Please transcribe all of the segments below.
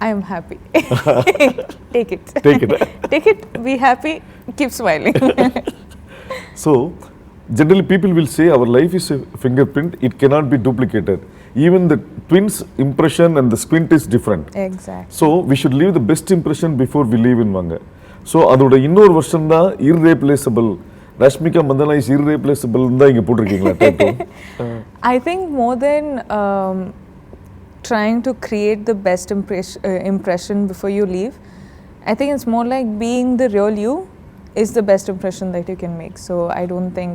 I am happy. Take it. Take it. Take it, be happy, keep smiling. So, generally people will say our life is a fingerprint, it cannot be duplicated. Even the twins' impression and the squint is different. Exactly. So, we should leave the best impression before we leave in வாங்க. So, அதோட இன்னொரு வருஷன் தான் irreplaceable. Rashmika Mandanna is irreplaceable தான் இங்க போட்டிருக்கீங்களா tattoo? I think more than trying to create the best impression before you leave, I think it's more like being the real you is the best impression that you can make. So I don't think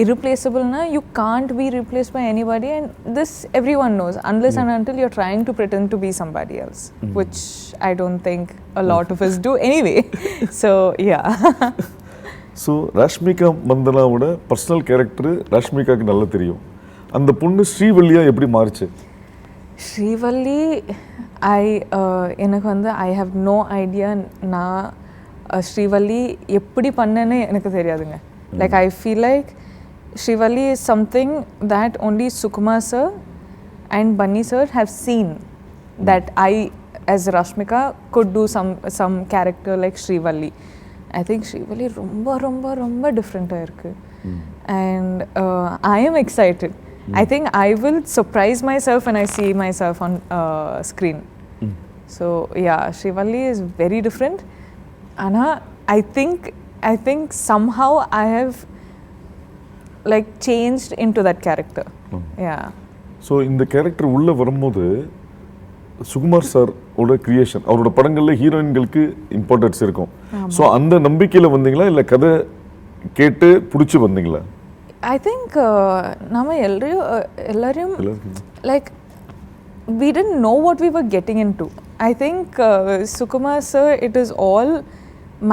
irreplaceable na, you can't be replaced by anybody, and this everyone knows unless and until you're trying to pretend to be somebody else, which I don't think a lot of us do anyway. So yeah. So Rashmika மந்தனாவோட personal character ராஷ்மிகாவுக்கு நல்லா தெரியும். அந்த பொண்ணு ஸ்ரீவல்லியா எப்படி மாறுச்சு? ஸ்ரீவல்லி எனக்கு வந்து ஐ ஹவ் நோ ஐடியா. நான் ஸ்ரீவல்லி எப்படி பண்ணேன்னு எனக்கு தெரியாதுங்க. Like I feel like Srivalli is something that only Sukumar sir and Bunny sir have seen that I as Rashmika could do some character like Srivalli. I think Srivalli ரொம்ப டிஃப்ரெண்ட்டாக இருக்குது. And I am excited. I think I will surprise myself when I see myself on screen. So yeah, Srivalli is very different. Anna, I think somehow I have like changed into that character. Yeah. So இந்த character உள்ளே வரும்போது Sukumar sir ஓட creation, அவரோட படங்களில் ஹீரோயின்களுக்கு importance இருக்கும். So அந்த நம்பிக்கையில் வந்தீங்களா இல்லை கதை கேட்டு பிடிச்சி வந்தீங்களா? I think நம்ம எல்லாரையும் like we didn't know what we were getting into. I think Sukumar sir, it is all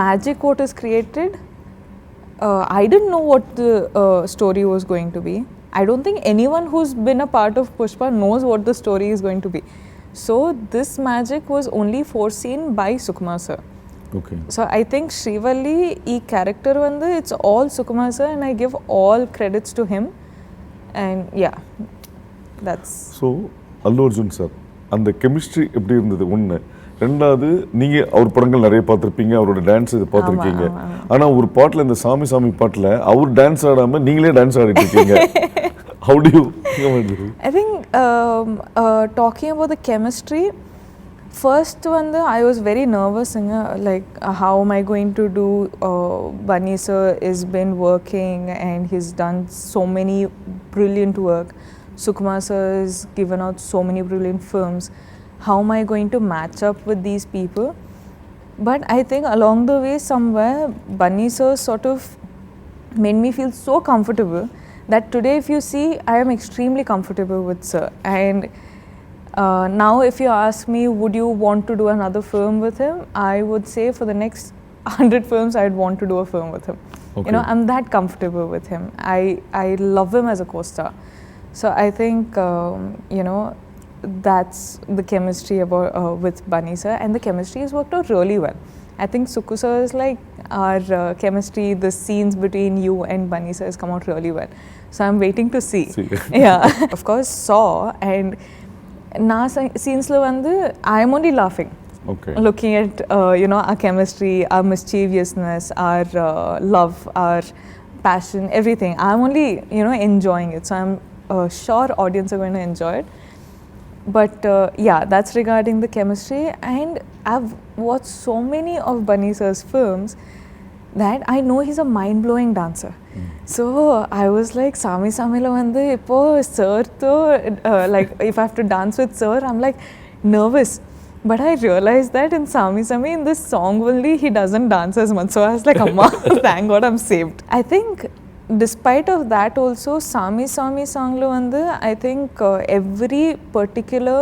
magic what is created. I didn't know what the story was going to be. I don't think anyone who's been a part of Pushpa knows what the story is going to be. So this magic was only foreseen by Sukumar sir. Okay. So I think Srivalli character vandu it's all Sukumar sir, and I give all credits to him. And yeah, that's so Allu Arjun sir அந்த chemistry எப்படி இருந்தது? ஒன்று. ரெண்டாவது, நீங்கள் அவர் படங்கள் நிறைய பார்த்துருப்பீங்க, அவரோட டான்ஸ் இது பார்த்துருக்கீங்க. ஆனால் ஒரு பாட்டில், இந்த சாமி சாமி பாட்டில் அவர் டான்ஸ் ஆடாமல் நீங்களே டான்ஸ் ஆடிட்டு இருக்கீங்க. How do you I think talking about the chemistry, first one I was very nervous, like how am I going to do? Bunny sir has been working and he's done so many brilliant work. Sukumar sir has given out so many brilliant films. How am I going to match up with these people? But I think along the way somewhere Bunny sir sort of made me feel so comfortable that today if you see I am extremely comfortable with sir. And now if you ask me would you want to do another film with him, I would say for the next 100 films I'd want to do a film with him. Okay. You know, I'm that comfortable with him. I love him as a co-star. So I think you know, that's the chemistry about with Bunny sir, and the chemistry has worked out really well. I think Suku sir is like our chemistry, the scenes between you and Bunny sir has come out really well. So I'm waiting to see. Yeah. Of course Saw, and na scenes lo vandu I am only laughing. Okay. Looking at you know, our chemistry, our mischievousness, our love, our passion, everything. I'm only, you know, enjoying it. So I'm sure audience are going to enjoy it. But yeah, that's regarding the chemistry. And I've watched so many of Bunny sir's films that I know he's a mind-blowing dancer. So I was like, Sami Samila vandu ipo sir to like if I have to dance with sir, I'm like nervous. But I realized that in Sami Sami, in this song only, he doesn't dance as much. So I was like, Amma, thank God I'm saved. I think despite of that also, Sami Sami song lo vandu I think every particular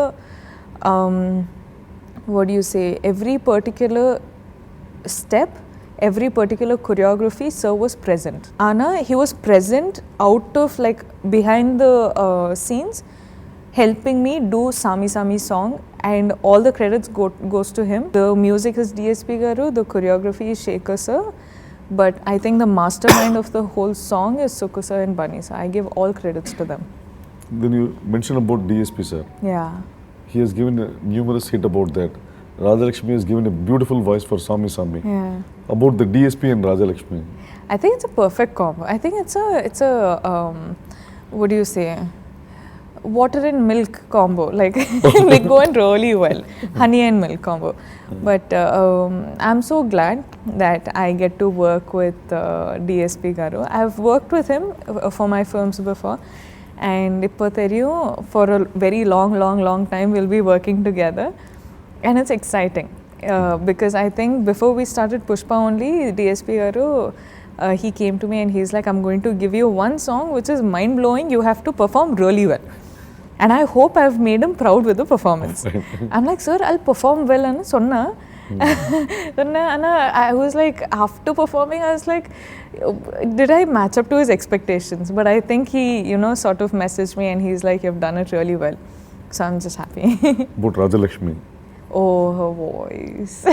what do you say, every particular step, every particular choreography sir was present. Anna, he was present out of like behind the scenes, helping me do Sami Sami song, and all the credits goes to him. The music is DSP garu, the choreography is Shekhar sir, but I think the mastermind of the whole song is Suku sir and Bunny sir. I give all credits to them. Then you mentioned about DSP sir. Yeah. he has given a numerous hit about that. Rajalakshmi has given a beautiful voice for Sami Sami. Yeah. About the DSP and Rajalakshmi. I think it's a perfect combo. I think it's a what do you say? Water and milk combo. Like they go in really well. Honey and milk combo. But I'm so glad that I get to work with DSP Garu. I've worked with him for my films before. And ipo theriyum, for a very long time we'll be working together. And it's exciting. Because I think before we started Pushpa only, DSP Garu, he came to me and he's like, I'm going to give you one song which is mind-blowing. You have to perform really well. And I hope I've made him proud with the performance. I'm like, sir, I'll perform well. And I was like, after performing, I was like, did I match up to his expectations? But I think he, sort of messaged me and he's like, you've done it really well. So I'm just happy. About Rajalakshmi. Oh, her voice.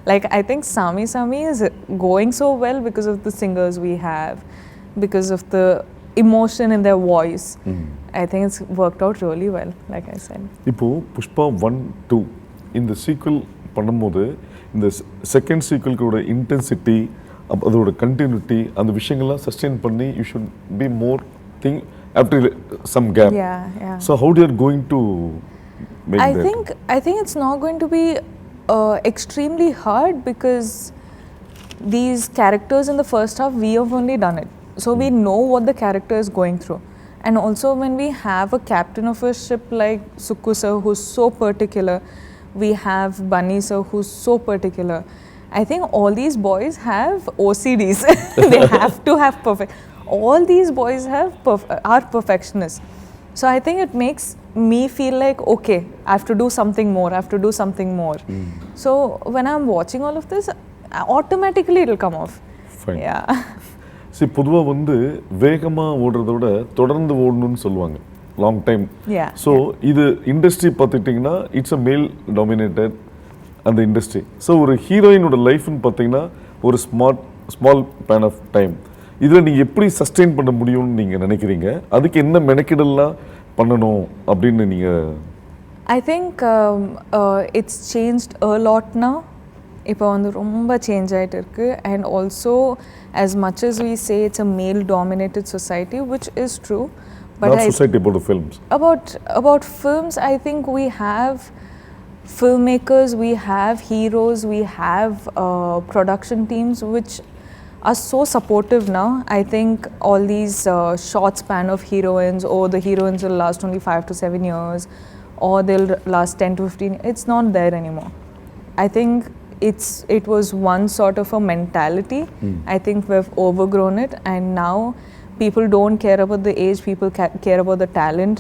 Like, I think Sami Sami is going so well because of the singers we have, because of the emotion in their voice. I think it's worked out really well, like I said. இப்போ புஷ்பா 1-2 இந்த sequel பண்ணும்போது இந்த second சீக்வல்கோட intensity அதோட continuity அந்த விஷயங்கள்லாம் sustain பண்ணி you should be more thing after some gap. So how do you are going to make I that? think it's not going to be extremely hard because these characters in the first half we have only done it, so we know what the character is going through. And also when we have a captain of a ship like Sukku sir who's so particular, we have Bunny sir who's so particular. I think all these boys have OCDs. They have to have perfect. All these boys are perfectionists. So I think it makes me feel like, okay, I have to do something more, I have to do something more. So when I'm watching all of this, automatically it'll come off. Fine. Yeah. சரி, பொதுவாக வந்து வேகமாக ஓடுறத விட தொடர்ந்து ஓடணும்னு சொல்லுவாங்க long time. So இது industry பார்த்துக்கிட்டிங்கன்னா it's a மேல் டாமினேட்டட் அந்த இண்டஸ்ட்ரி. ஸோ ஒரு ஹீரோயினோட லைஃப்னு பார்த்தீங்கன்னா ஒரு ஸ்மால் பேன் ஆஃப் டைம். இதில் நீங்கள் எப்படி சஸ்டெயின் பண்ண முடியும்னு நீங்கள் நினைக்கிறீங்க? அதுக்கு என்ன மெனக்கிடலாம் பண்ணணும் அப்படின்னு நீங்கள்? I think it's changed a lot now. இப்போ வந்து ரொம்ப சேஞ்ச் ஆகிட்டு இருக்கு. And also as much as we say it's a male dominated society, which is true, but not society, about the films. About films, I think we have filmmakers, we have heroes, we have production teams which are so supportive now. I think all these short span of heroines, or the heroines will last only 5 to 7 years, or they'll last 10 to 15. It's not there anymore. I think it was one sort of a mentality. I think we've overgrown it, and now people don't care about the age, people care about the talent.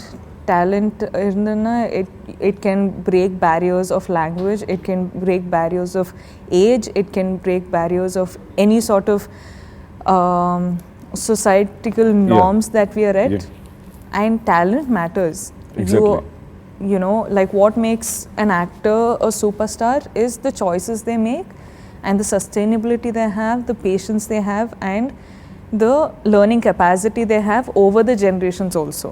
It can break barriers of language, it can break barriers of age, it can break barriers of any sort of societal norms that we are at. And talent matters. Exactly. You know, like what makes an actor a superstar is the choices they make and the sustainability they have, the patience they have, and the learning capacity they have over the generations also.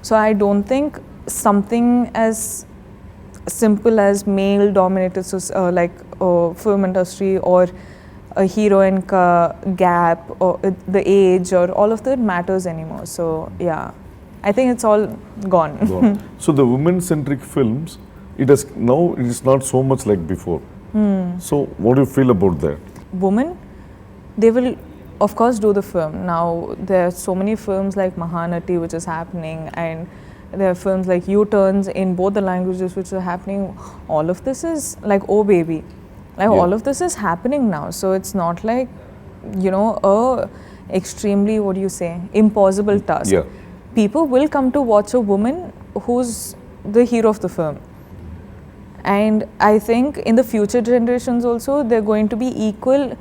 So I don't think something as simple as male dominated like film industry or a heroine gap or the age or all of that matters anymore. So yeah, I think it's all gone. So the women-centric films, it is not so much like before. So what do you feel about that? Women, they will of course do the film. Now there are so many films like Mahanati which is happening, and there are films like U-turns in both the languages which are happening. All of this is like, oh baby, like all of this is happening now. So it's not like, a extremely, what do you say, impossible task. People will come to watch a woman who's the hero of the film. And I think in the future generations also, they're going to be equal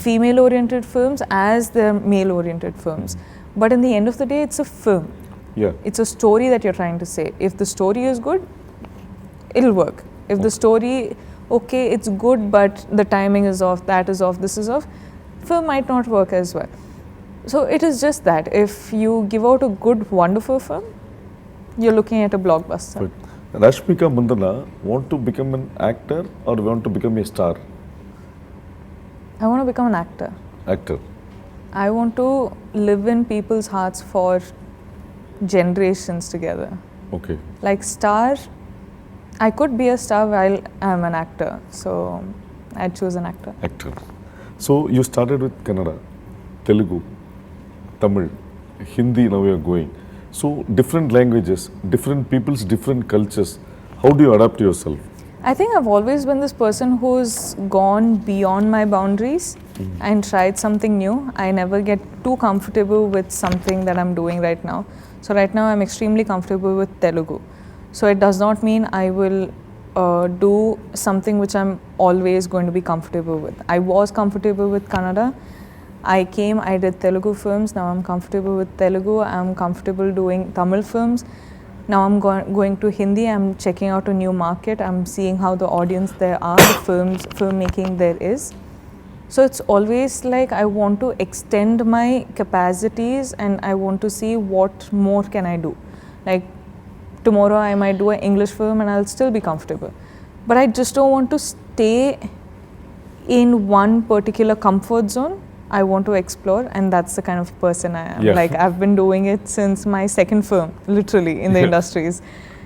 female-oriented films as their male-oriented films. But in the end of the day, it's a film. It's a story that you're trying to say. If the story is good, it'll work. If the story, okay, it's good, but the timing is off, that is off, this is off, film might not work as well. So it is just that if you give out a good, wonderful film, you're looking at a blockbuster. Rashmika Mandana want to become an actor or want to become a star? I want to become an actor. Actor. I want to live in people's hearts for generations together. Okay. Like star, I could be a star while I'm an actor. So I'd choose an actor. Actor. So you started with Kannada, Telugu, Tamil, Hindi, now you are going. So different languages, different people's different cultures. How do you adapt yourself? I think I've always been this person who's gone beyond my boundaries and tried something new. I never get too comfortable with something that I'm doing right now. So right now I'm extremely comfortable with Telugu. So it does not mean I will do something which I'm always going to be comfortable with. I was comfortable with Kannada. I did Telugu films. Now I'm comfortable with Telugu. I'm comfortable doing Tamil films. Now I'm going to Hindi. I'm checking out a new market. I'm seeing how the audience there are, the filmmaking there is. So it's always like I want to extend my capacities and I want to see what more can I do. Like tomorrow I might do an English film and I'll still be comfortable. But I just don't want to stay in one particular comfort zone. I want to explore, and that's the kind of person I am. Yeah. Like I've been doing it since my second film, literally, in the industries.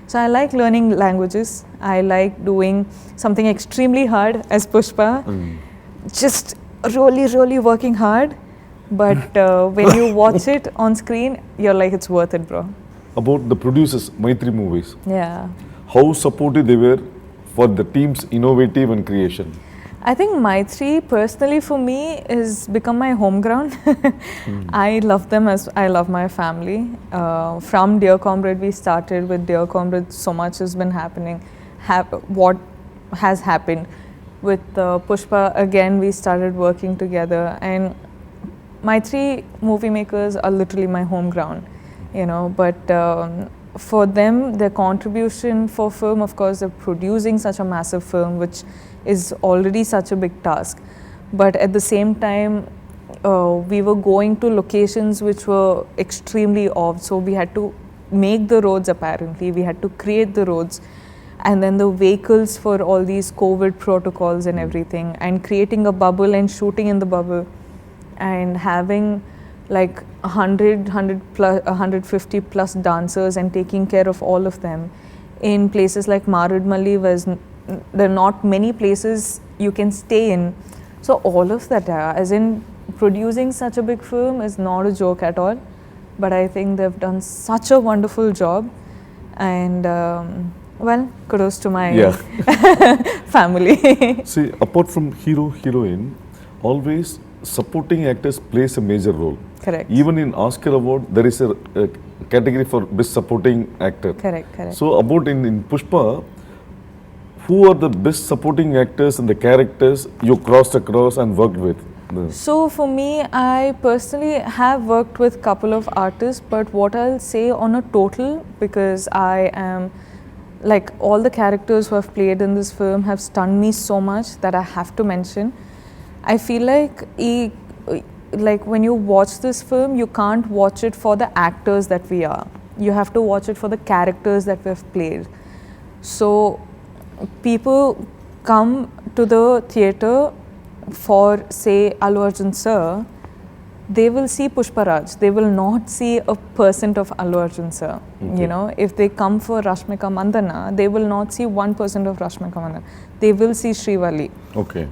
So I like learning languages. I like doing something extremely hard as Pushpa. Just really working hard. But when you watch it on screen, you're like, it's worth it, bro. About the producers, Maitri Movies. Yeah. How supportive they were for the team's innovative and creation? I think Maitri, personally for me, is become my home ground. I love them as I love my family. From Dear Comrade, we started with Dear Comrade. So much has been happening. What has happened with Pushpa? Again, we started working together, and Maitri movie makers are literally my home ground. But for them, their contribution for film, of course, they're producing such a massive film, which is already such a big task. But at the same time, we were going to locations which were extremely off. So we had to make the roads apparently. We had to create the roads. And then the vehicles for all these COVID protocols and everything. And creating a bubble and shooting in the bubble. And having like 150 plus dancers and taking care of all of them in places like Marudmalli, where there are not many places you can stay in. So all of that, as in producing such a big film is not a joke at all. But I think they've done such a wonderful job. And well, kudos to my family. See, apart from hero, heroine, always supporting actors plays a major role. Correct. Even in Oscar award, there is a category for best supporting actor. Correct. So about in Pushpa, who are the best supporting actors and the characters you crossed across and worked with? So for me, I personally have worked with a couple of artists, but what I'll say on a total, because I am like all the characters who have played in this film have stunned me so much that I have to mention. I feel like when you watch this film, you can't watch it for the actors that we are. You have to watch it for the characters that we have played. So people come to the theatre for, say, Allu Arjun sir, they will see Pushparaj. They will not see a percent of Allu Arjun sir. Okay. If they come for Rashmika Mandana, they will not see 1% of Rashmika Mandana. They will see Srivalli. Okay.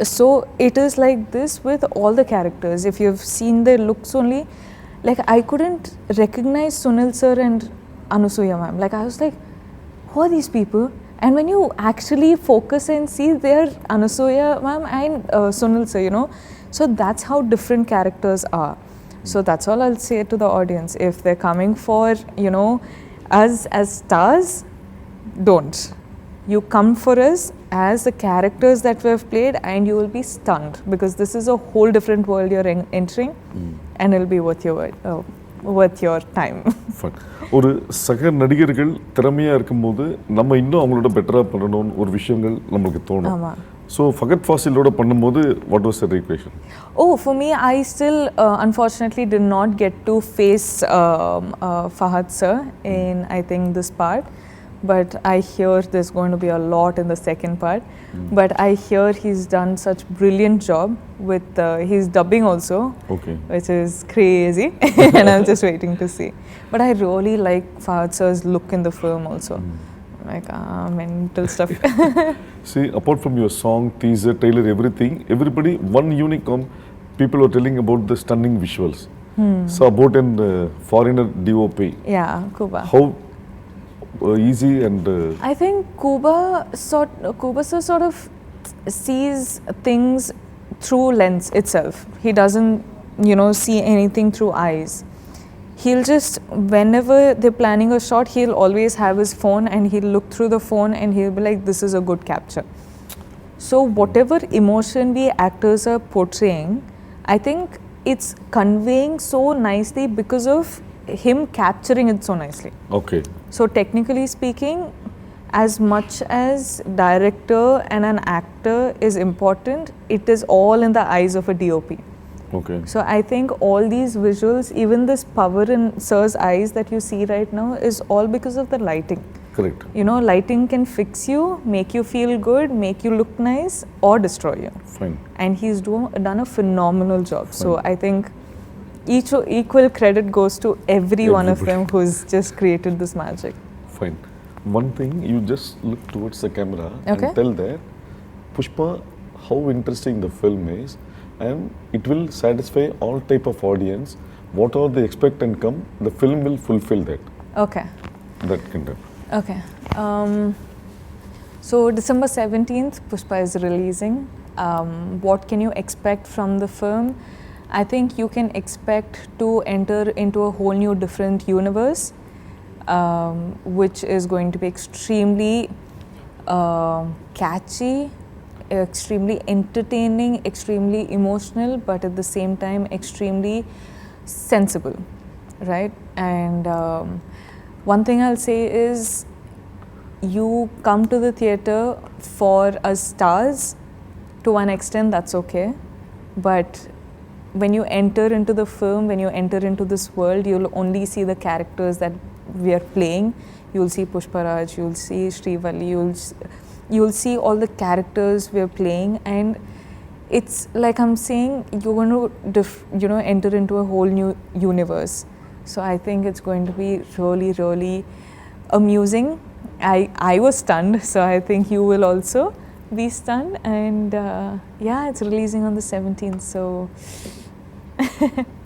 So it is like this with all the characters. If you've seen their looks only, like I couldn't recognize Sunil sir and Anusuya ma'am. Like I was like, who are these people? And when you actually focus and see, they're Anusuya ma'am and Sunil sir, So that's how different characters are. So that's all I'll say to the audience. If they're coming for, us as stars, don't. You come for us as the characters that we have played and you will be stunned, because this is a whole different world you're entering and it'll be worth your time. Fun. ஒரு சக நடிகர்கள் திறமையாக இருக்கும்போது நம்ம இன்னும் அவங்களோட பெட்டராக பண்ணணும்னு ஒரு விஷயங்கள் நம்மளுக்கு தோணும். So Fahad Faasilோட பண்ணும்போது what was the equation? Oh, for me, I still unfortunately did not get to face Fahad sir in, I think, this part. but I hear there's going to be a lot in the second part. But I hear he's done such brilliant job with he's dubbing also, Okay. which is crazy, and I'm just waiting to see. But I really like Fahad sir's look in the film also, like mental stuff. See, apart from your song, teaser, trailer, everything, everybody, one unique people were telling about the stunning visuals. So about in the foreigner DOP, Yeah, Kuba. how easy and I think Kuba sort of sees things through lens itself. He doesn't, see anything through eyes. He'll just, whenever they're planning a shot, he'll always have his phone and he'll look through the phone and he'll be like, this is a good capture. So whatever emotion we actors are portraying, I think it's conveying so nicely because of him capturing it so nicely. okay, So technically speaking, as much as director and an actor is important, it is all in the eyes of a DOP. okay, So I think all these visuals, even this power in Sir's eyes that you see right now, is all because of the lighting. correct, Lighting can fix you, make you feel good, make you look nice, or destroy you. fine. And he's done a phenomenal job. So I think equal credit goes to every one of them who's just created this magic. Fine. One thing, you just look towards the camera Okay. and tell that Pushpa, how interesting the film is, and it will satisfy all type of audience. Whatever they expect and come, the film will fulfill that. Okay. That kind of. Okay. So December 17th, Pushpa is releasing. What can you expect from the film? I think you can expect to enter into a whole new different universe, which is going to be extremely catchy, extremely entertaining, extremely emotional, but at the same time extremely sensible, right? And one thing I'll say is, you come to the theatre for us stars, to one extent that's okay, but when you enter into the film, when you enter into this world, you'll only see the characters that we are playing. You'll see Pushparaj, you'll see Srivalli, you'll see all the characters we're playing, and it's like I'm saying, you're going to enter into a whole new universe. So I think it's going to be really, really amusing. I was stunned, so I think you will also be stunned. And yeah, it's releasing on the 17th, so